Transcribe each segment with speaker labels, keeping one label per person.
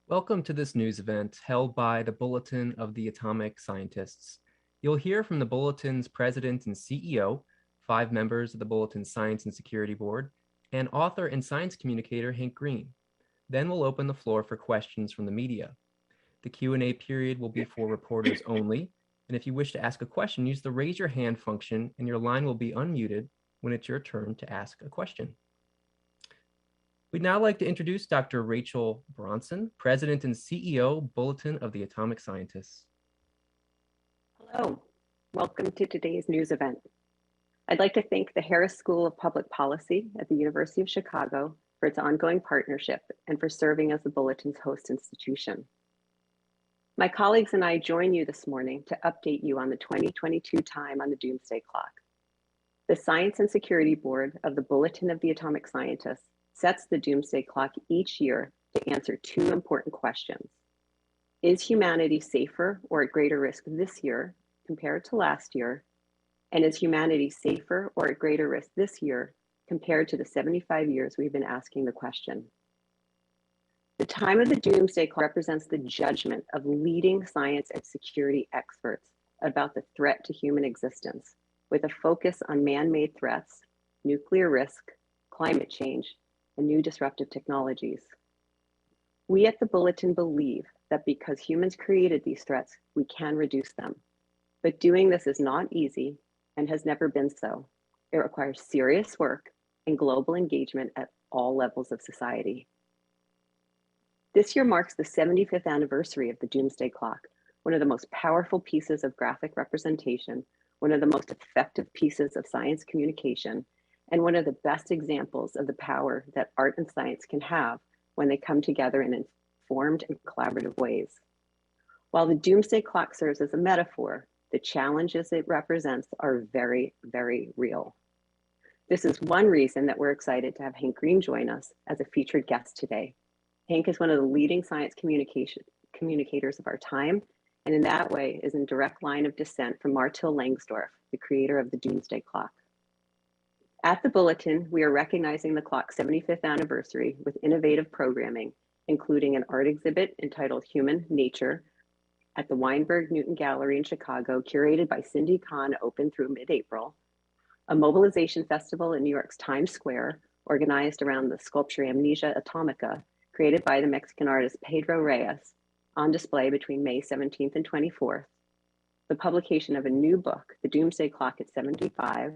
Speaker 1: Welcome to this news event held by the Bulletin of the Atomic Scientists. You'll hear from the Bulletin's president and CEO, 5 members of the Bulletin's Science and Security Board, and author and science communicator Hank Green. Then we'll open the floor for questions from the media. The Q&A period will be for reporters only, and if you wish to ask a question, use the raise your hand function and your line will be unmuted when it's your turn to ask a question. We'd now like to introduce Dr. Rachel Bronson, President and CEO, Bulletin of the Atomic Scientists.
Speaker 2: Hello, welcome to today's news event. I'd like to thank the Harris School of Public Policy at the University of Chicago for its ongoing partnership and for serving as the Bulletin's host institution. My colleagues and I join you this morning to update you on the 2022 time on the Doomsday Clock. The Science and Security Board of the Bulletin of the Atomic Scientists sets the Doomsday Clock each year to answer 2 important questions. Is humanity safer or at greater risk this year compared to last year? And is humanity safer or at greater risk this year compared to the 75 years we've been asking the question? The time of the Doomsday Clock represents the judgment of leading science and security experts about the threat to human existence, with a focus on man-made threats, nuclear risk, climate change, and new disruptive technologies. We at the Bulletin believe that because humans created these threats, we can reduce them. But doing this is not easy and has never been so. It requires serious work and global engagement at all levels of society. This year marks the 75th anniversary of the Doomsday Clock, one of the most powerful pieces of graphic representation, one of the most effective pieces of science communication, and one of the best examples of the power that art and science can have when they come together in informed and collaborative ways. While the Doomsday Clock serves as a metaphor, the challenges it represents are very, very real. This is one reason that we're excited to have Hank Green join us as a featured guest today. Hank is one of the leading science communicators of our time, and in that way is in direct line of descent from Martil Langsdorff, the creator of the Doomsday Clock. At the Bulletin, we are recognizing the clock's 75th anniversary with innovative programming, including an art exhibit entitled Human Nature at the Weinberg Newton Gallery in Chicago, curated by Cindy Kahn, open through mid-April, a mobilization festival in New York's Times Square, organized around the sculpture Amnesia Atomica, created by the Mexican artist Pedro Reyes, on display between May 17th and 24th, the publication of a new book, The Doomsday Clock at 75,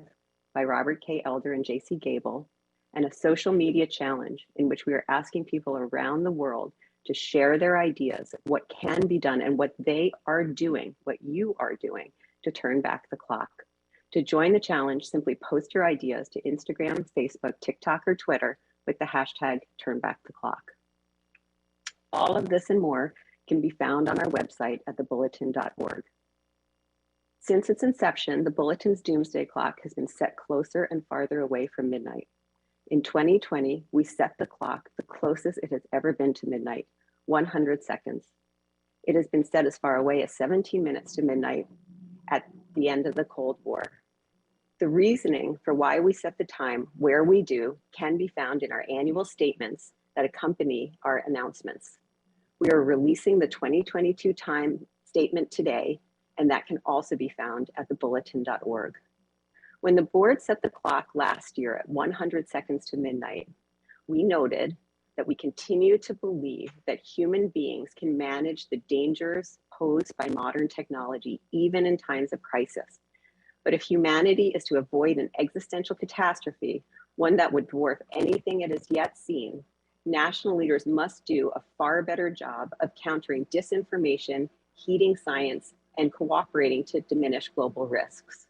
Speaker 2: by Robert K. Elder and J.C. Gable, and a social media challenge in which we are asking people around the world to share their ideas of what can be done and what they are doing, what you are doing to turn back the clock. To join the challenge, simply post your ideas to Instagram, Facebook, TikTok, or Twitter with the hashtag #TurnBackTheClock. All of this and more can be found on our website at thebulletin.org. Since its inception, the Bulletin's Doomsday Clock has been set closer and farther away from midnight. In 2020, we set the clock the closest it has ever been to midnight, 100 seconds. It has been set as far away as 17 minutes to midnight at the end of the Cold War. The reasoning for why we set the time where we do can be found in our annual statements that accompany our announcements. We are releasing the 2022 time statement today, and that can also be found at thebulletin.org. When the board set the clock last year at 100 seconds to midnight, we noted that we continue to believe that human beings can manage the dangers posed by modern technology, even in times of crisis. But if humanity is to avoid an existential catastrophe, one that would dwarf anything it has yet seen, national leaders must do a far better job of countering disinformation, heeding science, and cooperating to diminish global risks.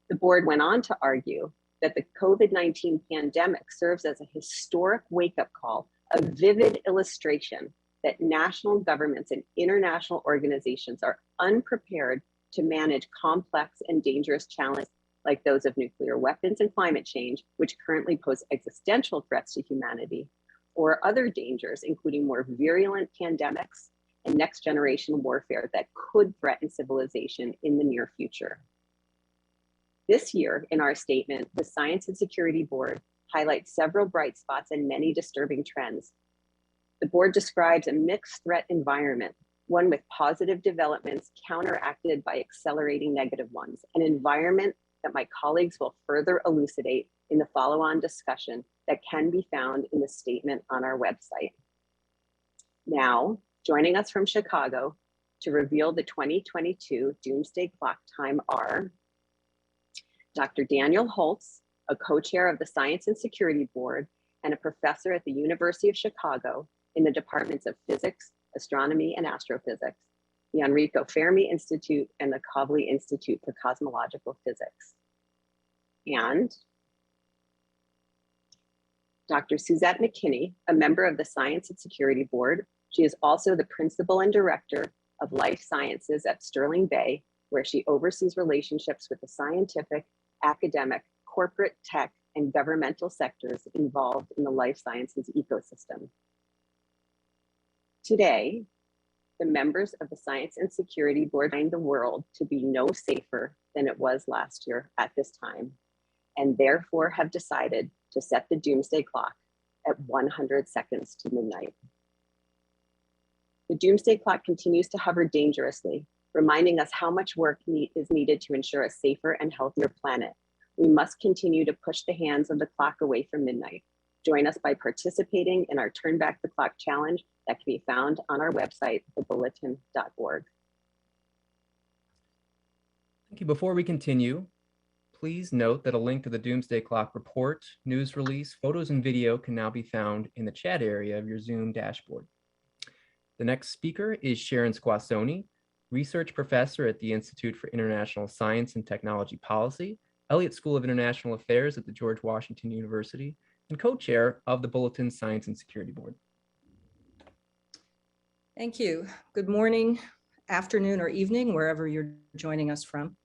Speaker 2: The board went on to argue that the COVID-19 pandemic serves as a historic wake-up call, a vivid illustration that national governments and international organizations are unprepared to manage complex and dangerous challenges like those of nuclear weapons and climate change, which currently pose existential threats to humanity, or other dangers, including more virulent pandemics and next generation warfare that could threaten civilization in the near future. This year, in our statement, the Science and Security Board highlights several bright spots and many disturbing trends. The board describes a mixed threat environment, one with positive developments counteracted by accelerating negative ones, an environment that my colleagues will further elucidate in the follow-on discussion that can be found in the statement on our website. Now, joining us from Chicago to reveal the 2022 Doomsday Clock time are Dr. Daniel Holtz, a co-chair of the Science and Security Board and a professor at the University of Chicago in the departments of physics, astronomy, and astrophysics, the Enrico Fermi Institute, and the Kavli Institute for Cosmological Physics. And Dr. Suzette McKinney, a member of the Science and Security Board. She is also the principal and director of life sciences at Sterling Bay, where she oversees relationships with the scientific, academic, corporate, tech, and governmental sectors involved in the life sciences ecosystem. Today, the members of the Science and Security Board find the world to be no safer than it was last year at this time, and therefore have decided to set the doomsday clock at 100 seconds to midnight. The doomsday clock continues to hover dangerously, reminding us how much work is needed to ensure a safer and healthier planet. We must continue to push the hands of the clock away from midnight. Join us by participating in our Turn Back the Clock challenge that can be found on our website, thebulletin.org.
Speaker 1: Thank you. Before we continue, please note that a link to the Doomsday Clock report, news release, photos, and video can now be found in the chat area of your Zoom dashboard. The next speaker is Sharon Squassoni, research professor at the Institute for International Science and Technology Policy, Elliott School of International Affairs at the George Washington University, and co-chair of the Bulletin Science and Security Board.
Speaker 3: Thank you. Good morning, afternoon, or evening, wherever you're joining us from.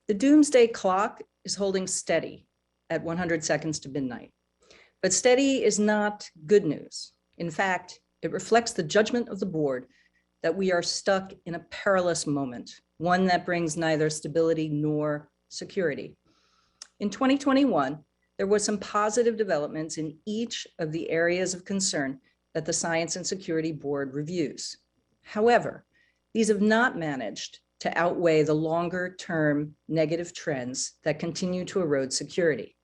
Speaker 3: The doomsday clock is holding steady at 100 seconds to midnight. But steady is not good news. In fact, it reflects the judgment of the board that we are stuck in a perilous moment, one that brings neither stability nor security. In 2021, there was some positive developments in each of the areas of concern that the Science and Security Board reviews. However, these have not managed to outweigh the longer-term negative trends that continue to erode security.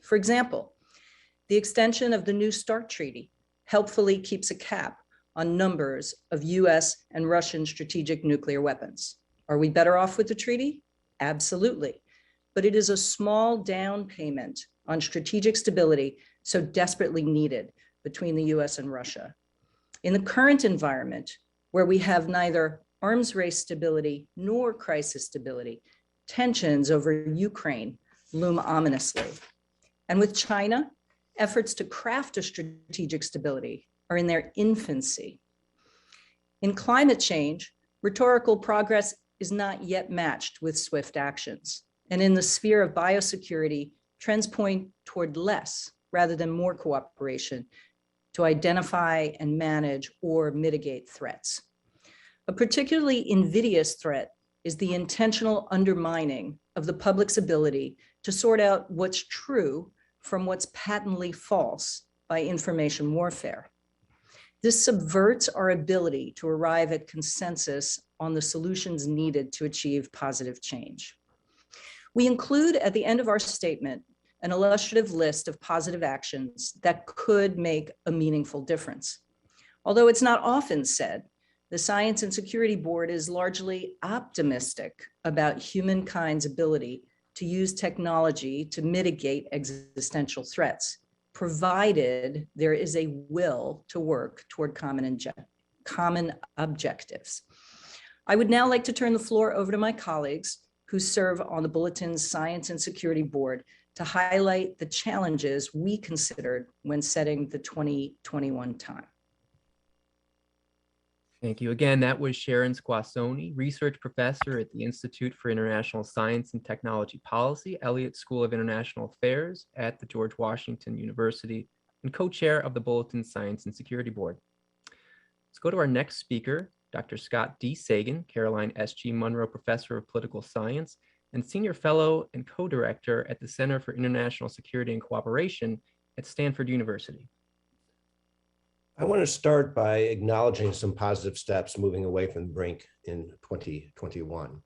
Speaker 3: For example, the extension of the New START Treaty helpfully keeps a cap on numbers of US and Russian strategic nuclear weapons. Are we better off with the treaty? Absolutely. But it is a small down payment on strategic stability so desperately needed between the US and Russia. In the current environment, where we have neither arms race stability nor crisis stability, tensions over Ukraine loom ominously. And with China, efforts to craft a strategic stability are in their infancy. In climate change, rhetorical progress is not yet matched with swift actions. And in the sphere of biosecurity, trends point toward less rather than more cooperation to identify and manage or mitigate threats. A particularly invidious threat is the intentional undermining of the public's ability to sort out what's true from what's patently false by information warfare. This subverts our ability to arrive at consensus on the solutions needed to achieve positive change. We include at the end of our statement an illustrative list of positive actions that could make a meaningful difference. Although it's not often said, the Science and Security Board is largely optimistic about humankind's ability to use technology to mitigate existential threats, provided there is a will to work toward common objectives. I would now like to turn the floor over to my colleagues who serve on the Bulletin's Science and Security Board to highlight the challenges we considered when setting the 2021 time.
Speaker 1: Thank you. Again, that was Sharon Squassoni, research professor at the Institute for International Science and Technology Policy, Elliott School of International Affairs at the George Washington University, and co-chair of the Bulletin Science and Security Board. Let's go to our next speaker, Dr. Scott D. Sagan, Caroline S.G. Munro Professor of Political Science and Senior Fellow and Co-Director at the Center for International Security and Cooperation at Stanford University.
Speaker 4: I want to start by acknowledging some positive steps moving away from the brink in 2021.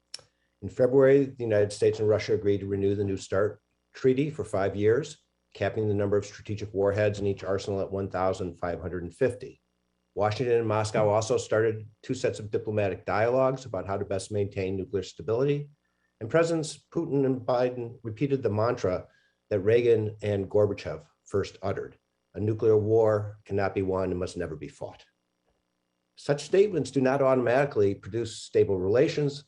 Speaker 4: In February, the United States and Russia agreed to renew the New START treaty for 5 years, capping the number of strategic warheads in each arsenal at 1,550. Washington and Moscow also started 2 sets of diplomatic dialogues about how to best maintain nuclear stability. And Presidents Putin and Biden repeated the mantra that Reagan and Gorbachev first uttered: a nuclear war cannot be won and must never be fought. Such statements do not automatically produce stable relations,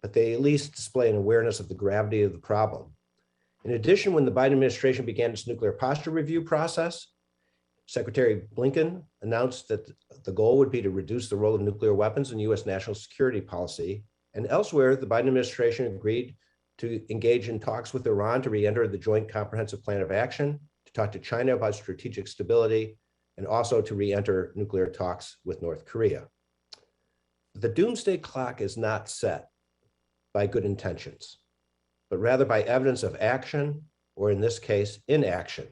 Speaker 4: but they at least display an awareness of the gravity of the problem. In addition, when the Biden administration began its nuclear posture review process, Secretary Blinken announced that the goal would be to reduce the role of nuclear weapons in US national security policy. And elsewhere, the Biden administration agreed to engage in talks with Iran to re-enter the Joint Comprehensive Plan of Action, to talk to China about strategic stability, and also to re-enter nuclear talks with North Korea. The doomsday clock is not set by good intentions, but rather by evidence of action, or in this case, inaction.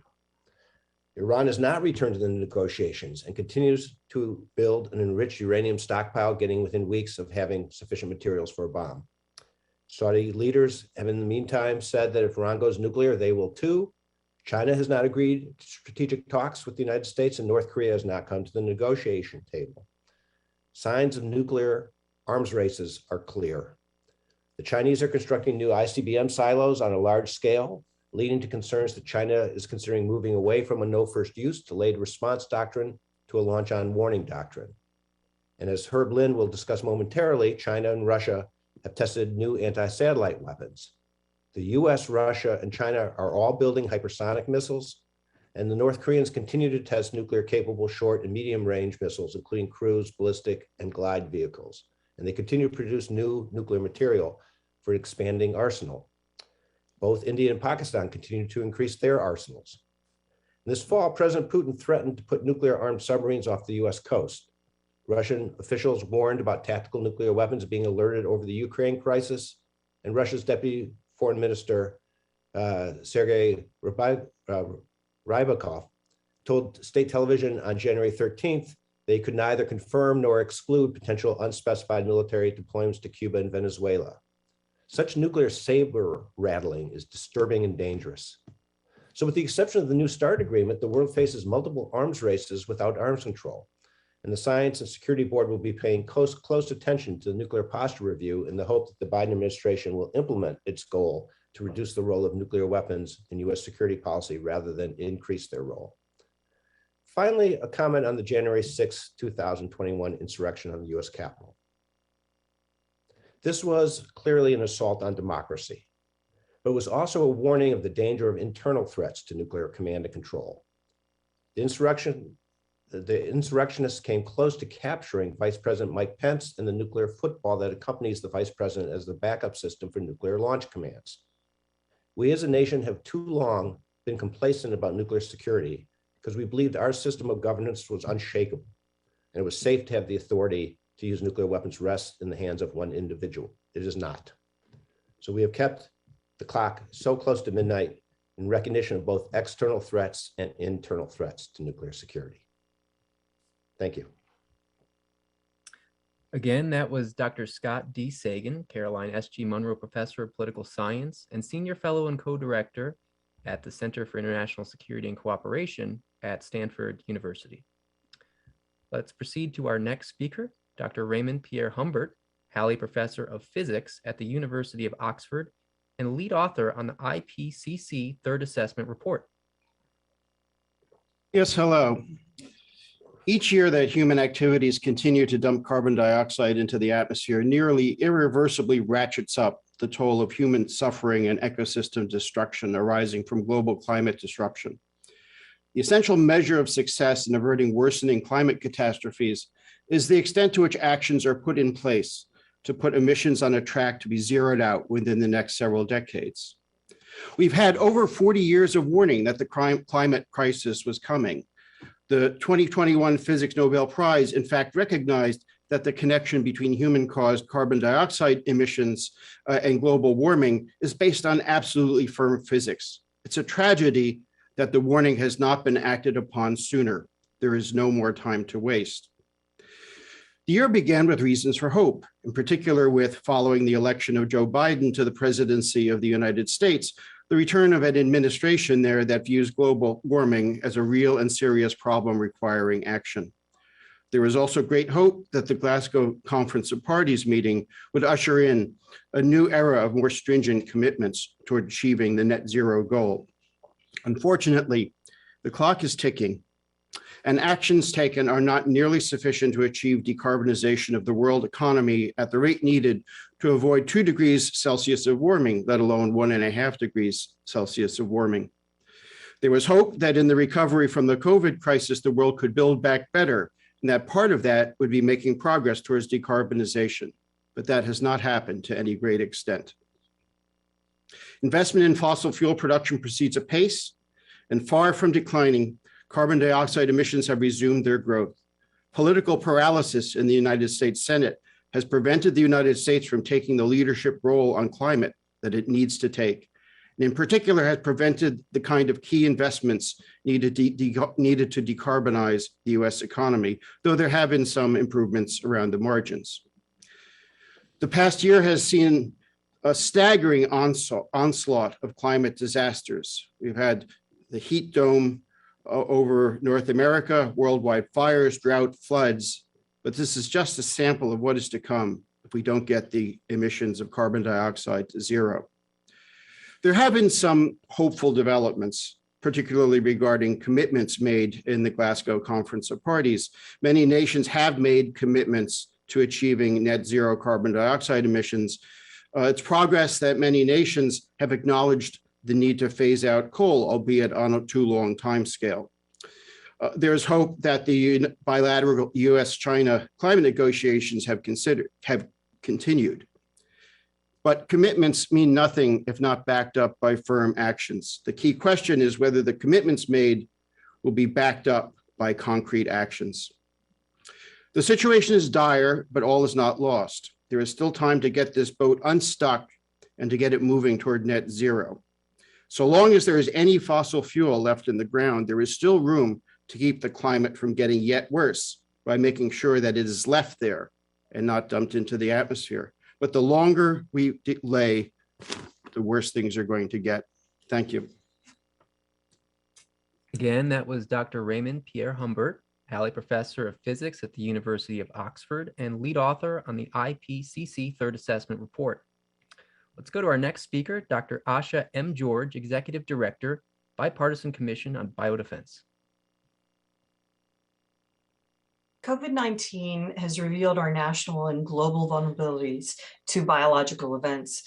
Speaker 4: Iran has not returned to the negotiations and continues to build an enriched uranium stockpile, getting within weeks of having sufficient materials for a bomb. Saudi leaders have in the meantime said that if Iran goes nuclear, they will too. China has not agreed to strategic talks with the United States, and North Korea has not come to the negotiation table. Signs of nuclear arms races are clear. The Chinese are constructing new ICBM silos on a large scale, leading to concerns that China is considering moving away from a no first use delayed response doctrine to a launch on warning doctrine. And as Herb Lin will discuss momentarily, China and Russia have tested new anti-satellite weapons. The US, Russia, and China are all building hypersonic missiles, and the North Koreans continue to test nuclear-capable short and medium-range missiles, including cruise, ballistic, and glide vehicles. And they continue to produce new nuclear material for an expanding arsenal. Both India and Pakistan continue to increase their arsenals. This fall, President Putin threatened to put nuclear-armed submarines off the US coast. Russian officials warned about tactical nuclear weapons being alerted over the Ukraine crisis, and Russia's Deputy Foreign Minister, Sergei Rybakov, told state television on January 13th they could neither confirm nor exclude potential unspecified military deployments to Cuba and Venezuela. Such nuclear saber rattling is disturbing and dangerous. So with the exception of the New START agreement, the world faces multiple arms races without arms control. And the Science and Security Board will be paying close attention to the nuclear posture review in the hope that the Biden administration will implement its goal to reduce the role of nuclear weapons in US security policy rather than increase their role. Finally, a comment on the January 6, 2021 insurrection on the US Capitol. This was clearly an assault on democracy, but was also a warning of the danger of internal threats to nuclear command and control. The insurrectionists came close to capturing Vice President Mike Pence and the nuclear football that accompanies the Vice President as the backup system for nuclear launch commands. We as a nation have too long been complacent about nuclear security because we believed our system of governance was unshakable and it was safe to have the authority to use nuclear weapons rest in the hands of one individual. It is not. So we have kept the clock so close to midnight in recognition of both external threats and internal threats to nuclear security. Thank you.
Speaker 1: Again, that was Dr. Scott D. Sagan, Caroline S.G. Munro Professor of Political Science and Senior Fellow and Co-Director at the Center for International Security and Cooperation at Stanford University. Let's proceed to our next speaker, Dr. Raymond Pierre Humbert, Halley Professor of Physics at the University of Oxford and lead author on the IPCC Third Assessment Report.
Speaker 5: Yes, hello. Each year that human activities continue to dump carbon dioxide into the atmosphere nearly irreversibly ratchets up the toll of human suffering and ecosystem destruction arising from global climate disruption. The essential measure of success in averting worsening climate catastrophes is the extent to which actions are put in place to put emissions on a track to be zeroed out within the next several decades. We've had over 40 years of warning that the climate crisis was coming. The 2021 Physics Nobel Prize, in fact, recognized that the connection between human-caused carbon dioxide emissions and global warming is based on absolutely firm physics. It's a tragedy that the warning has not been acted upon sooner. There is no more time to waste. The year began with reasons for hope, in particular with, following the election of Joe Biden to the presidency of the United States, the return of an administration there that views global warming as a real and serious problem requiring action. There was also great hope that the Glasgow Conference of Parties meeting would usher in a new era of more stringent commitments toward achieving the net zero goal. Unfortunately, the clock is ticking, and actions taken are not nearly sufficient to achieve decarbonization of the world economy at the rate needed to avoid 2 degrees Celsius of warming, let alone 1.5 degrees Celsius of warming. There was hope that in the recovery from the COVID crisis, the world could build back better, and that part of that would be making progress towards decarbonization, but that has not happened to any great extent. Investment in fossil fuel production proceeds apace, and far from declining, carbon dioxide emissions have resumed their growth. Political paralysis in the United States Senate has prevented the United States from taking the leadership role on climate that it needs to take, and in particular has prevented the kind of key investments needed to decarbonize the US economy, though there have been some improvements around the margins. The past year has seen a staggering onslaught of climate disasters. We've had the heat dome over North America, worldwide fires, drought, floods, but this is just a sample of what is to come if we don't get the emissions of carbon dioxide to zero. There have been some hopeful developments, particularly regarding commitments made in the Glasgow Conference of Parties. Many nations have made commitments to achieving net zero carbon dioxide emissions. It's progress that many nations have acknowledged the need to phase out coal, albeit on a too long time scale. There's hope that the bilateral US-China climate negotiations have continued. But commitments mean nothing if not backed up by firm actions. The key question is whether the commitments made will be backed up by concrete actions. The situation is dire, but all is not lost. There is still time to get this boat unstuck and to get it moving toward net zero. So long as there is any fossil fuel left in the ground, there is still room to keep the climate from getting yet worse by making sure that it is left there and not dumped into the atmosphere. But the longer we delay, the worse things are going to get. Thank you.
Speaker 1: Again, that was Dr. Raymond Pierre Humbert, Halley Professor of Physics at the University of Oxford and lead author on the IPCC Third Assessment Report. Let's go to our next speaker, Dr. Asha M. George, Executive Director, Bipartisan Commission on Biodefense.
Speaker 6: COVID-19 has revealed our national and global vulnerabilities to biological events.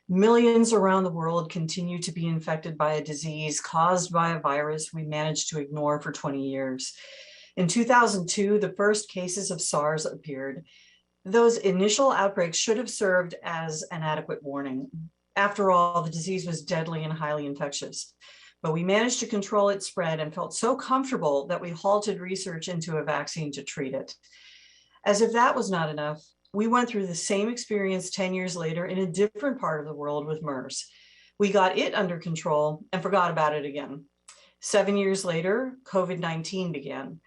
Speaker 6: Millions around the world continue to be infected by a disease caused by a virus we managed to ignore for 20 years. In 2002, the first cases of SARS appeared. Those initial outbreaks should have served as an adequate warning. After all, the disease was deadly and highly infectious. But we managed to control its spread and felt so comfortable that we halted research into a vaccine to treat it. As if that was not enough, we went through the same experience 10 years later in a different part of the world with MERS. We got it under control and forgot about it again. 7 years later, COVID-19 began.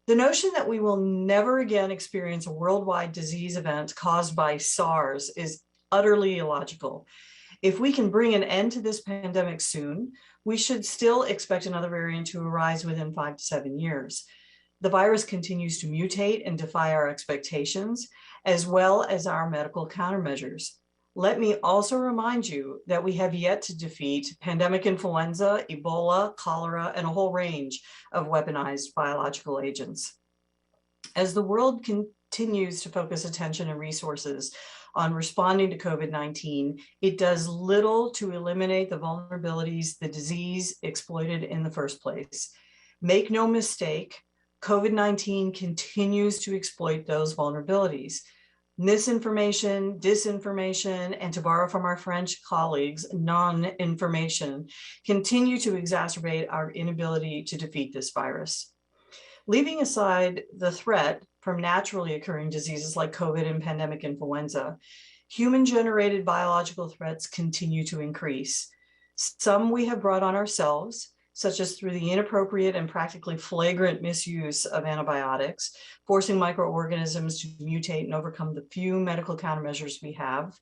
Speaker 6: The notion that we will never again experience a worldwide disease event caused by SARS is utterly illogical. If we can bring an end to this pandemic soon, we should still expect another variant to arise within 5 to 7 years. The virus continues to mutate and defy our expectations, as well as our medical countermeasures. Let me also remind you that we have yet to defeat pandemic influenza, Ebola, cholera, and a whole range of weaponized biological agents. As the world continues to focus attention and resources on responding to COVID-19, it does little to eliminate the vulnerabilities the disease exploited in the first place. Make no mistake, COVID-19 continues to exploit those vulnerabilities. Misinformation, disinformation, and to borrow from our French colleagues, non-information continue to exacerbate our inability to defeat this virus. Leaving aside the threat from naturally occurring diseases like COVID and pandemic influenza, human-generated biological threats continue to increase. Some we have brought on ourselves, such as through the inappropriate and practically flagrant misuse of antibiotics, forcing microorganisms to mutate and overcome the few medical countermeasures we have.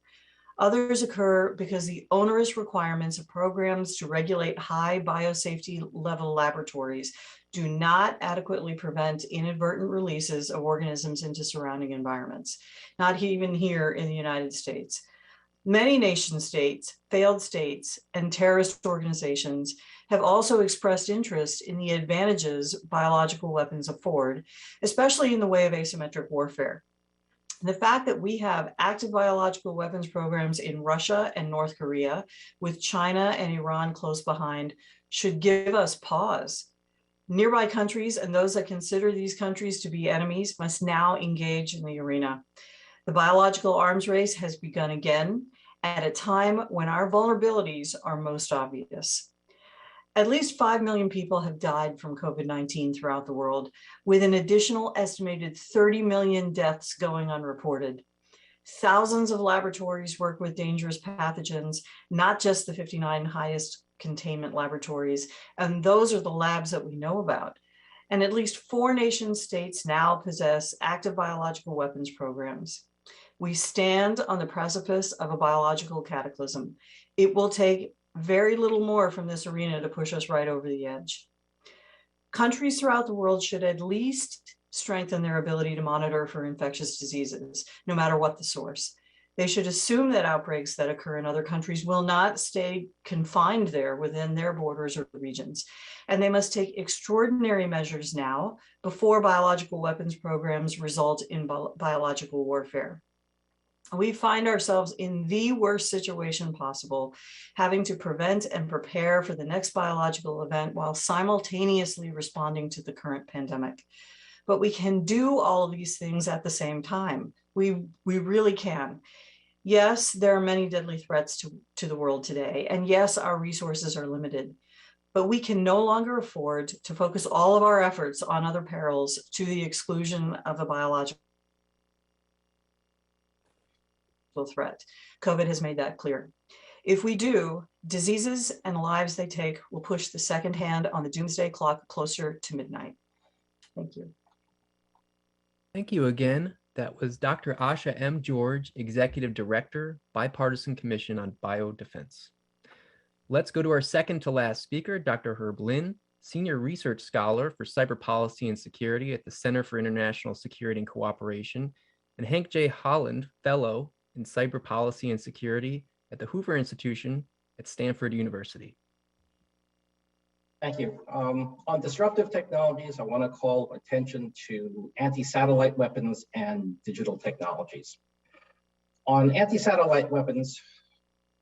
Speaker 6: Others occur because the onerous requirements of programs to regulate high biosafety level laboratories do not adequately prevent inadvertent releases of organisms into surrounding environments, not even here in the United States. Many nation states, failed states, and terrorist organizations have also expressed interest in the advantages biological weapons afford, especially in the way of asymmetric warfare. The fact that we have active biological weapons programs in Russia and North Korea, with China and Iran close behind, should give us pause. Nearby countries and those that consider these countries to be enemies must now engage in the arena. The biological arms race has begun again at a time when our vulnerabilities are most obvious. At least 5 million people have died from COVID-19 throughout the world, with an additional estimated 30 million deaths going unreported. Thousands of laboratories work with dangerous pathogens, not just the 59 highest containment laboratories, and those are the labs that we know about. And at least 4 nation states now possess active biological weapons programs. We stand on the precipice of a biological cataclysm. It will take very little more from this arena to push us right over the edge. Countries throughout the world should at least strengthen their ability to monitor for infectious diseases, no matter what the source. They should assume that outbreaks that occur in other countries will not stay confined there within their borders or regions. And they must take extraordinary measures now before biological weapons programs result in biological warfare. We find ourselves in the worst situation possible, having to prevent and prepare for the next biological event while simultaneously responding to the current pandemic. But we can do all of these things at the same time. We really can. Yes, there are many deadly threats to the world today. And yes, our resources are limited. But we can no longer afford to focus all of our efforts on other perils to the exclusion of a biological threat. COVID has made that clear. If we do, diseases and lives they take will push the second hand on the doomsday clock closer to midnight. Thank you.
Speaker 1: Thank you again. That was Dr. Asha M. George, Executive Director, Bipartisan Commission on Biodefense. Let's go to our second to last speaker, Dr. Herb Lin, Senior Research Scholar for Cyber Policy and Security at the Center for International Security and Cooperation, and Hank J. Holland, Fellow in Cyber Policy and Security at the Hoover Institution at Stanford University.
Speaker 7: Thank you. On disruptive technologies, I want to call attention to anti-satellite weapons and digital technologies. On anti-satellite weapons,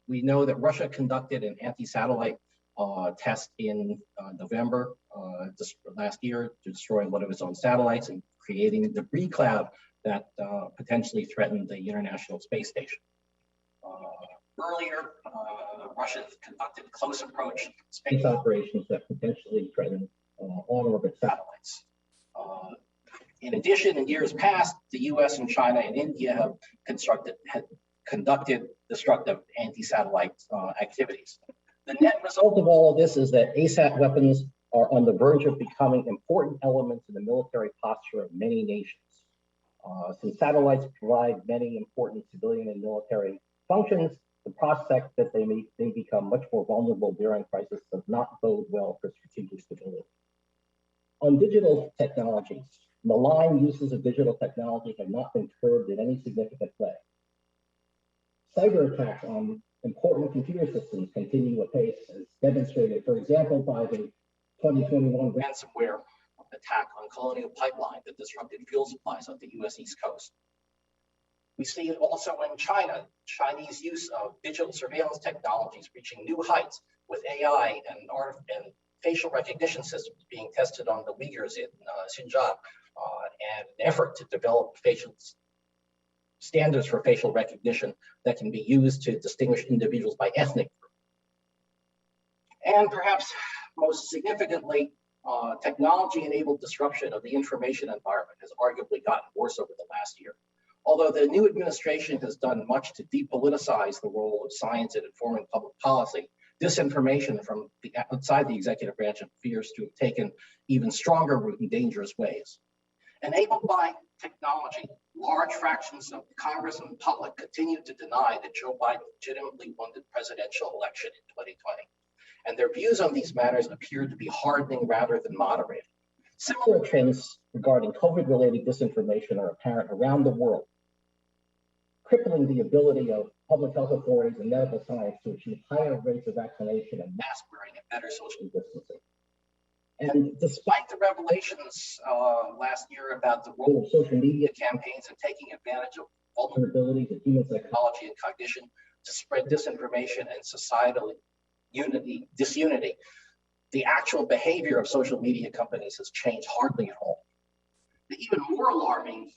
Speaker 7: we know that Russia conducted an anti-satellite test in November last year to destroy one of its own satellites and creating a debris cloud that potentially threatened the International Space Station. Earlier, Russia conducted close approach space operations that potentially threatened on-orbit satellites. In addition, in years past, the US and China and India have conducted destructive anti-satellite activities. The net result of all of this is that ASAT weapons are on the verge of becoming important elements in the military posture of many nations. Since satellites provide many important civilian and military functions, the prospect that they may become much more vulnerable during crisis does not bode well for strategic stability. On digital technologies, malign uses of digital technology have not been curbed in any significant way. Cyber attacks on important computer systems continue apace, as demonstrated, for example, by the 2021 ransomware attack on Colonial Pipeline that disrupted fuel supplies on the US East Coast. We see it also in China, Chinese use of digital surveillance technologies reaching new heights with AI and facial recognition systems being tested on the Uyghurs in Xinjiang, and an effort to develop facial standards for facial recognition that can be used to distinguish individuals by ethnic group. And perhaps most significantly, technology-enabled disruption of the information environment has arguably gotten worse over the last year. Although the new administration has done much to depoliticize the role of science in informing public policy, disinformation from outside the executive branch appears to have taken even stronger root in dangerous ways. Enabled by technology, large fractions of Congress and the public continue to deny that Joe Biden legitimately won the presidential election in 2020. And their views on these matters appear to be hardening rather than moderating. Similar trends regarding COVID-related disinformation are apparent around the world, crippling the ability of public health authorities and medical science to achieve higher rates of vaccination and mask wearing and better social distancing. And despite the revelations last year about the role of social media campaigns and taking advantage of vulnerabilities in human psychology and cognition to spread disinformation and societal disunity, the actual behavior of social media companies has changed hardly at all. The even more alarming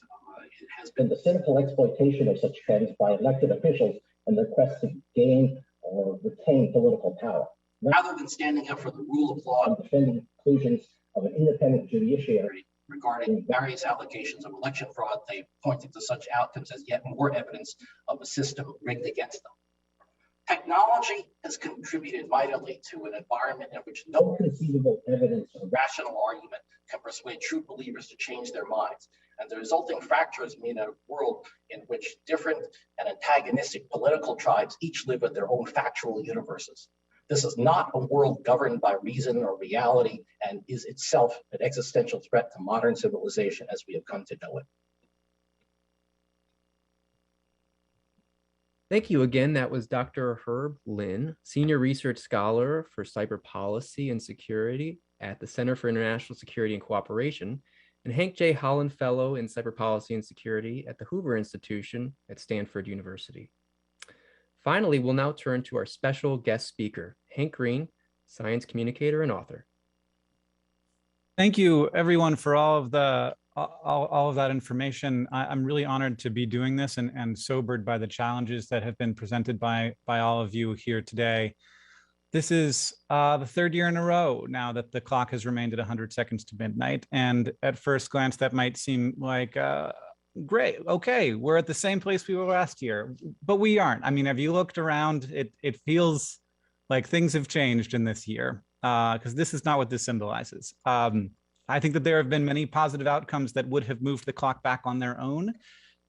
Speaker 7: has been the cynical exploitation of such trends by elected officials and their quest to gain or retain political power. Rather than standing up for the rule of law and defending conclusions of an independent judiciary regarding various allegations of election fraud, they pointed to such outcomes as yet more evidence of a system rigged against them. Technology has contributed vitally to an environment in which no conceivable evidence or rational argument can persuade true believers to change their minds. And the resulting fractures mean a world in which different and antagonistic political tribes each live in their own factual universes. This is not a world governed by reason or reality and is itself an existential threat to modern civilization as we have come to know it.
Speaker 1: Thank you again. That was Dr. Herb Lin, Senior Research Scholar for Cyber Policy and Security at the Center for International Security and Cooperation, and Hank J. Holland Fellow in Cyber Policy and Security at the Hoover Institution at Stanford University. Finally, we'll now turn to our special guest speaker, Hank Green, science communicator and author.
Speaker 8: Thank you, everyone, for all of that information. I'm really honored to be doing this and sobered by the challenges that have been presented by all of you here today. This is the third year in a row now that the clock has remained at 100 seconds to midnight. And at first glance, that might seem like, great, okay, we're at the same place we were last year, but we aren't. I mean, have you looked around? It feels like things have changed in this year, because this is not what this symbolizes. I think that there have been many positive outcomes that would have moved the clock back on their own.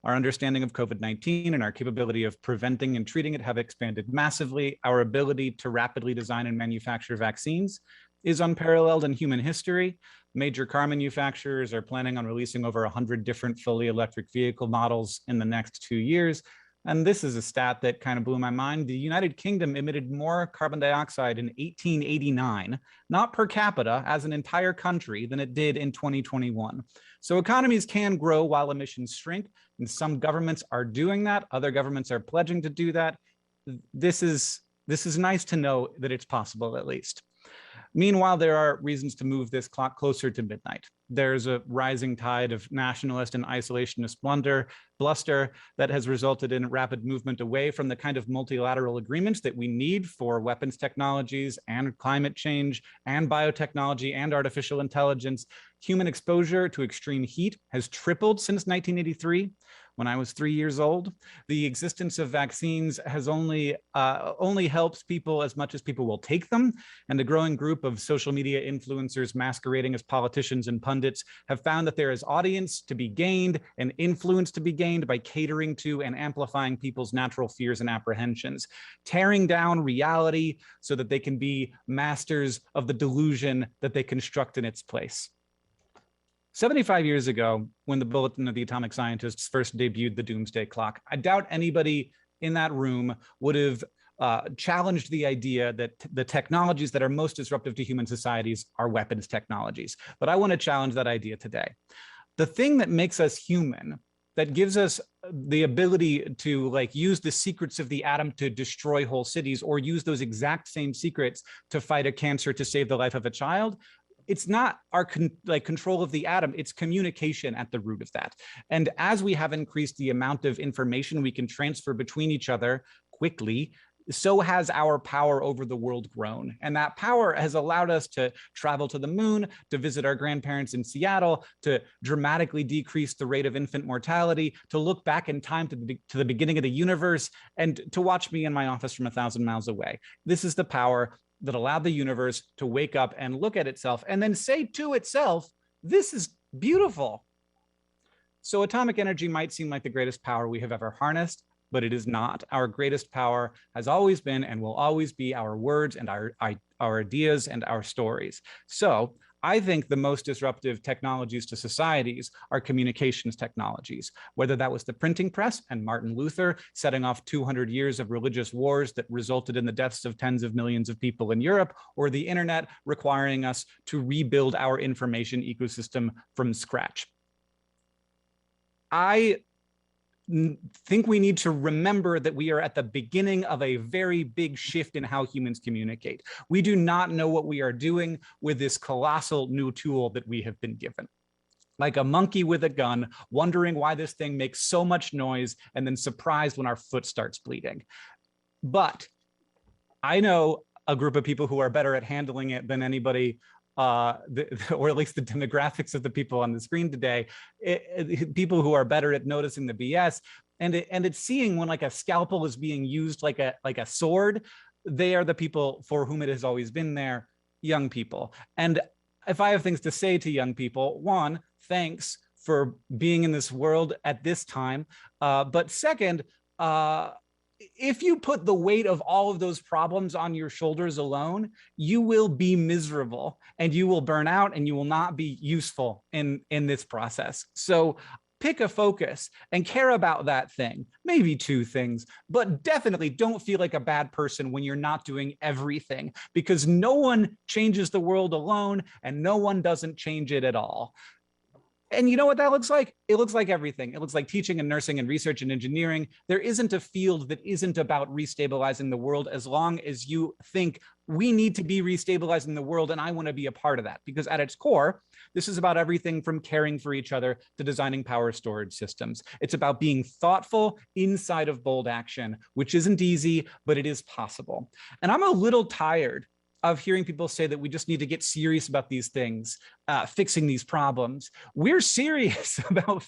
Speaker 8: Our understanding of COVID-19 and our capability of preventing and treating it have expanded massively. Our ability to rapidly design and manufacture vaccines is unparalleled in human history. Major car manufacturers are planning on releasing over 100 different fully electric vehicle models in the next 2 years. And this is a stat that kind of blew my mind. The United Kingdom emitted more carbon dioxide in 1889, not per capita as an entire country, than it did in 2021. So economies can grow while emissions shrink, and some governments are doing that. Other governments are pledging to do that. This is nice to know that it's possible, at least. Meanwhile, there are reasons to move this clock closer to midnight. There's a rising tide of nationalist and isolationist bluster that has resulted in rapid movement away from the kind of multilateral agreements that we need for weapons technologies and climate change and biotechnology and artificial intelligence. Human exposure to extreme heat has tripled since 1983. When I was 3 years old, the existence of vaccines has only helps people as much as people will take them. And a growing group of social media influencers masquerading as politicians and pundits have found that there is audience to be gained and influence to be gained by catering to and amplifying people's natural fears and apprehensions, tearing down reality so that they can be masters of the delusion that they construct in its place. 75 years ago, when the Bulletin of the Atomic Scientists first debuted the Doomsday Clock, I doubt anybody in that room would have challenged the idea that the technologies that are most disruptive to human societies are weapons technologies. But I want to challenge that idea today. The thing that makes us human, that gives us the ability to use the secrets of the atom to destroy whole cities, or use those exact same secrets to fight a cancer to save the life of a child, it's not our control of the atom, it's communication at the root of that. And as we have increased the amount of information we can transfer between each other quickly, so has our power over the world grown. And that power has allowed us to travel to the moon, to visit our grandparents in Seattle, to dramatically decrease the rate of infant mortality, to look back in time to the beginning of the universe, and to watch me in my office from 1,000 miles away. This is the power that allowed the universe to wake up and look at itself and then say to itself, this is beautiful. So atomic energy might seem like the greatest power we have ever harnessed, but it is not. Our greatest power has always been and will always be our words and our ideas and our stories. So I think the most disruptive technologies to societies are communications technologies, whether that was the printing press and Martin Luther setting off 200 years of religious wars that resulted in the deaths of tens of millions of people in Europe, or the internet requiring us to rebuild our information ecosystem from scratch. I think we need to remember that we are at the beginning of a very big shift in how humans communicate. We do not know what we are doing with this colossal new tool that we have been given. Like a monkey with a gun, wondering why this thing makes so much noise and then surprised when our foot starts bleeding. But I know a group of people who are better at handling it than anybody, or at least the demographics of the people on the screen today, people who are better at noticing the BS, and it's seeing when like a scalpel is being used like a sword. They are the people for whom it has always been there, young people. And if I have things to say to young people, one, thanks for being in this world at this time. But second, if you put the weight of all of those problems on your shoulders alone, you will be miserable and you will burn out and you will not be useful in this process. So pick a focus and care about that thing, maybe two things, but definitely don't feel like a bad person when you're not doing everything, because no one changes the world alone and no one doesn't change it at all. And you know what that looks like? It looks like everything. It looks like teaching and nursing and research and engineering. There isn't a field that isn't about restabilizing the world, as long as you think we need to be restabilizing the world and I want to be a part of that. Because at its core, this is about everything from caring for each other to designing power storage systems. It's about being thoughtful inside of bold action, which isn't easy, but it is possible. And I'm a little tired of hearing people say that we just need to get serious about these things, fixing these problems. We're serious about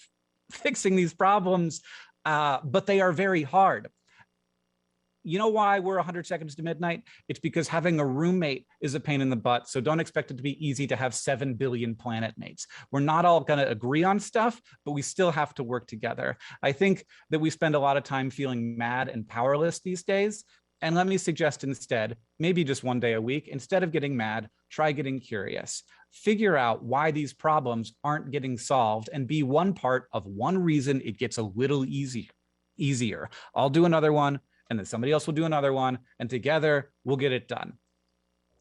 Speaker 8: fixing these problems, but they are very hard. You know why we're 100 seconds to midnight? It's because having a roommate is a pain in the butt. So don't expect it to be easy to have 7 billion planet mates. We're not all going to agree on stuff, but we still have to work together. I think that we spend a lot of time feeling mad and powerless these days. And let me suggest instead, maybe just one day a week, instead of getting mad, try getting curious. Figure out why these problems aren't getting solved and be one part of one reason it gets a little easier. I'll do another one, and then somebody else will do another one, and together we'll get it done.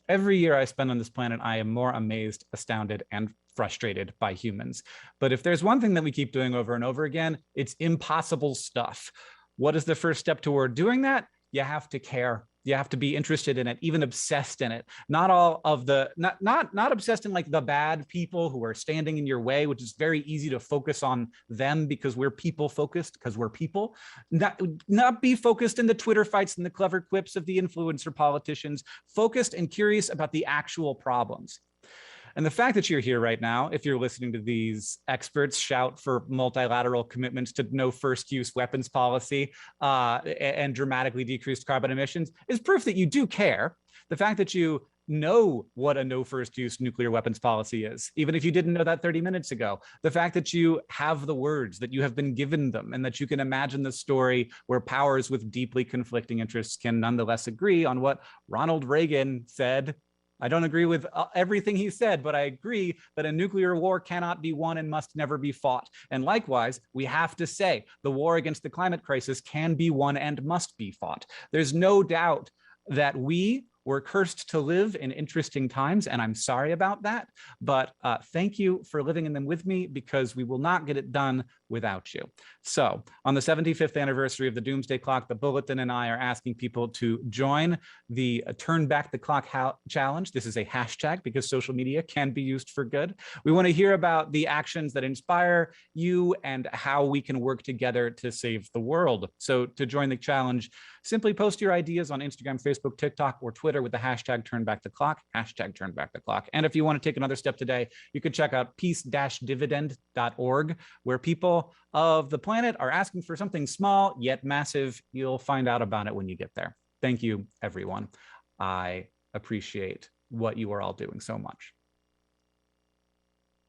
Speaker 8: Every year I spend on this planet, I am more amazed, astounded, and frustrated by humans. But if there's one thing that we keep doing over and over again, it's impossible stuff. What is the first step toward doing that? You have to care. You have to be interested in it, even obsessed in it. Not all of the, not obsessed in like the bad people who are standing in your way, which is very easy to focus on them because we're people focused, because we're people. Not be focused in the Twitter fights and the clever quips of the influencer politicians. Focused and curious about the actual problems. And the fact that you're here right now, if you're listening to these experts shout for multilateral commitments to no first use weapons policy and dramatically decreased carbon emissions, is proof that you do care. The fact that you know what a no first use nuclear weapons policy is, even if you didn't know that 30 minutes ago. The fact that you have the words, that you have been given them, and that you can imagine the story where powers with deeply conflicting interests can nonetheless agree on what Ronald Reagan said. I don't agree with everything he said, but I agree that a nuclear war cannot be won and must never be fought. And likewise, we have to say the war against the climate crisis can be won and must be fought. There's no doubt that we're We're cursed to live in interesting times, and I'm sorry about that. But thank you for living in them with me, because we will not get it done without you. So on the 75th anniversary of the Doomsday Clock, the Bulletin and I are asking people to join the Turn Back the Clock challenge. This is a hashtag because social media can be used for good. We want to hear about the actions that inspire you and how we can work together to save the world. So to join the challenge, simply post your ideas on Instagram, Facebook, TikTok, or Twitter with the hashtag Turn Back the Clock, hashtag Turn Back the Clock. And if you want to take another step today, you could check out peace-dividend.org, where people of the planet are asking for something small yet massive. You'll find out about it when you get there. Thank you, everyone. I appreciate what you are all doing so much.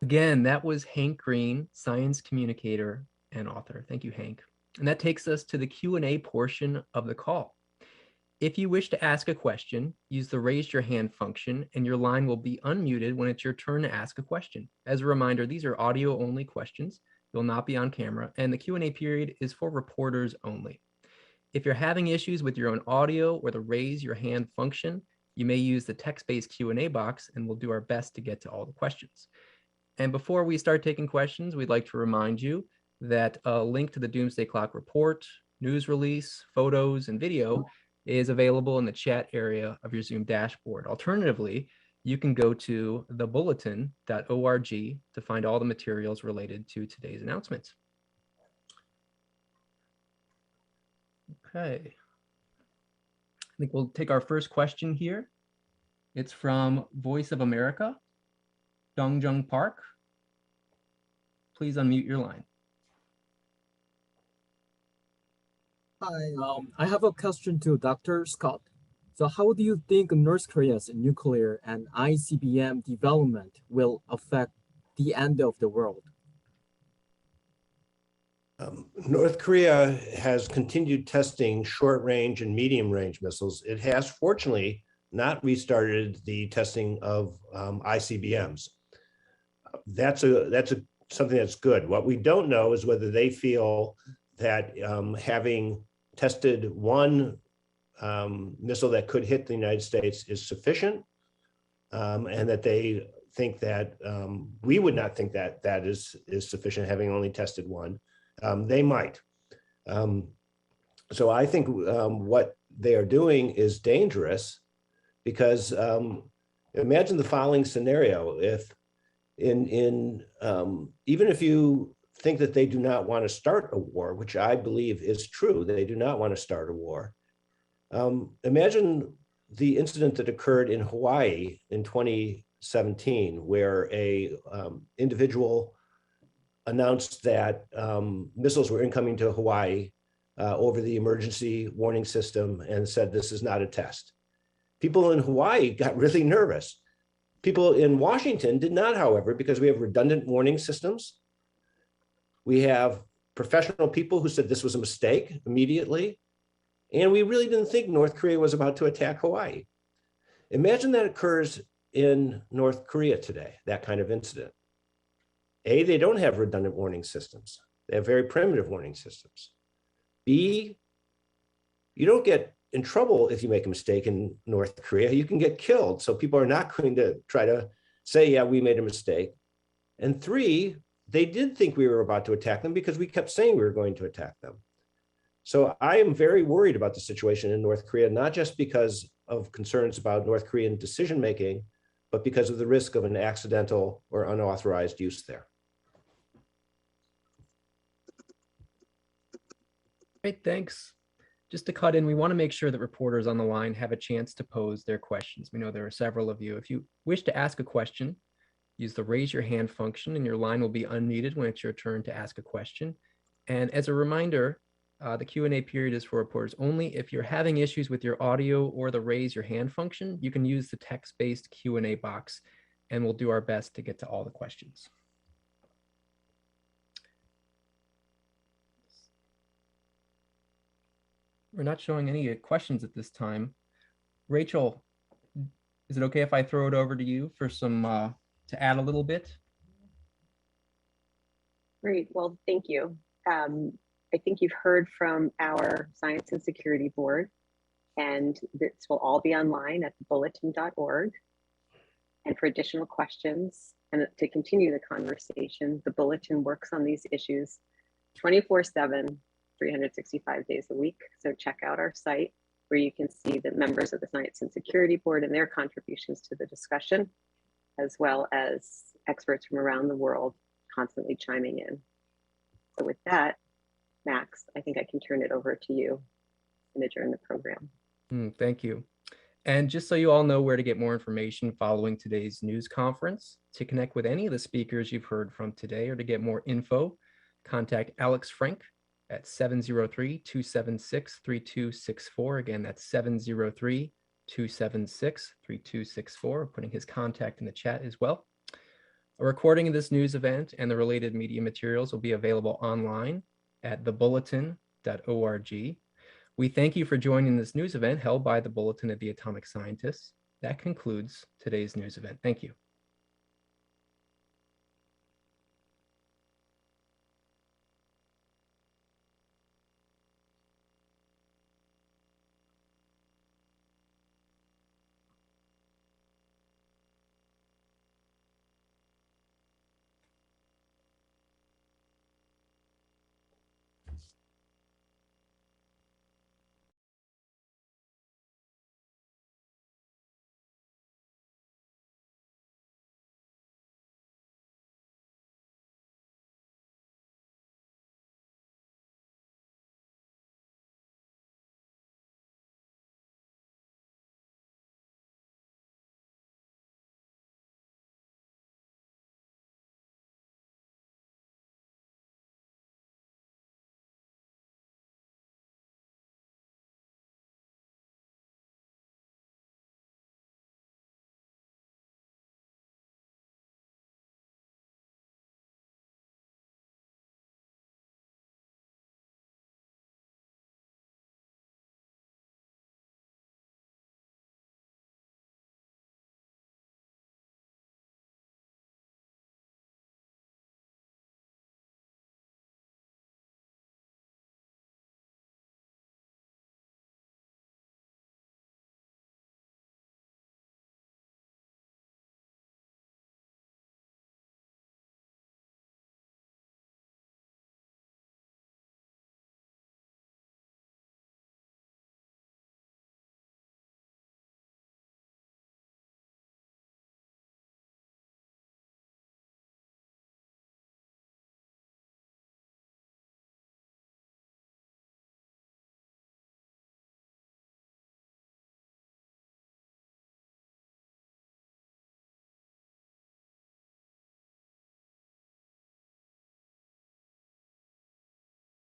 Speaker 1: Again, that was Hank Green, science communicator and author. Thank you, Hank. And that takes us to the Q&A portion of the call. If you wish to ask a question, use the raise your hand function and your line will be unmuted when it's your turn to ask a question. As a reminder, these are audio only questions. You'll not be on camera, and the Q&A period is for reporters only. If you're having issues with your own audio or the raise your hand function, you may use the text-based Q&A box, and we'll do our best to get to all the questions. And before we start taking questions, we'd like to remind you that a link to the Doomsday Clock report, news release, photos, and video is available in the chat area of your Zoom dashboard. Alternatively, you can go to thebulletin.org to find all the materials related to today's announcements. Okay. I think we'll take our first question here. It's from Voice of America, Dongjung Park. Please unmute your line.
Speaker 9: Hi, I have a question to Dr. Scott. So how do you think North Korea's nuclear and ICBM development will affect the end of the world?
Speaker 4: North Korea has continued testing short-range and medium-range missiles. It has fortunately not restarted the testing of ICBMs. That's something that's good. What we don't know is whether they feel that having tested one missile that could hit the United States is sufficient, and that they think that we would not think that that is sufficient, having only tested one. They might. So I think what they are doing is dangerous, because imagine the following scenario: if even if you think that they do not want to start a war, which I believe is true, they do not want to start a war. Imagine the incident that occurred in Hawaii in 2017, where a individual announced that missiles were incoming to Hawaii over the emergency warning system and said, this is not a test. People in Hawaii got really nervous. People in Washington did not, however, because we have redundant warning systems. We have professional people who said this was a mistake immediately. And we really didn't think North Korea was about to attack Hawaii. Imagine that occurs in North Korea today, that kind of incident. A, they don't have redundant warning systems. They have very primitive warning systems. B, you don't get in trouble if you make a mistake in North Korea. You can get killed. So people are not going to try to say, yeah, we made a mistake. And three, they did think we were about to attack them because we kept saying we were going to attack them. So I am very worried about the situation in North Korea, not just because of concerns about North Korean decision-making, but because of the risk of an accidental or unauthorized use there.
Speaker 1: Great, thanks. Just to cut in, we want to make sure that reporters on the line have a chance to pose their questions. We know there are several of you. If you wish to ask a question, use the raise your hand function and your line will be unmuted when it's your turn to ask a question. And as a reminder, the Q&A period is for reporters only. If you're having issues with your audio or the raise your hand function, you can use the text-based Q&A box and we'll do our best to get to all the questions. We're not showing any questions at this time. Rachel, is it okay if I throw it over to you for some, to add a little bit?
Speaker 2: Great, well, thank you. I think you've heard from our Science and Security Board And this will all be online at bulletin.org. And for additional questions and to continue the conversation, the Bulletin works on these issues 24/7, 365 days a week. So check out our site where you can see the members of the Science and Security Board and their contributions to the discussion, as well as experts from around the world constantly chiming in. So with that, Max, I think I can turn it over to you and adjourn the program.
Speaker 1: Thank you. And just so you all know where to get more information following today's news conference, to connect with any of the speakers you've heard from today or to get more info, contact Alex Frank at 703-276-3264. Again, that's 703-276-3264. Putting his contact in the chat as well. A recording of this news event and the related media materials will be available online at thebulletin.org. We thank you for joining this news event held by the Bulletin of the Atomic Scientists. That concludes today's news event. Thank you.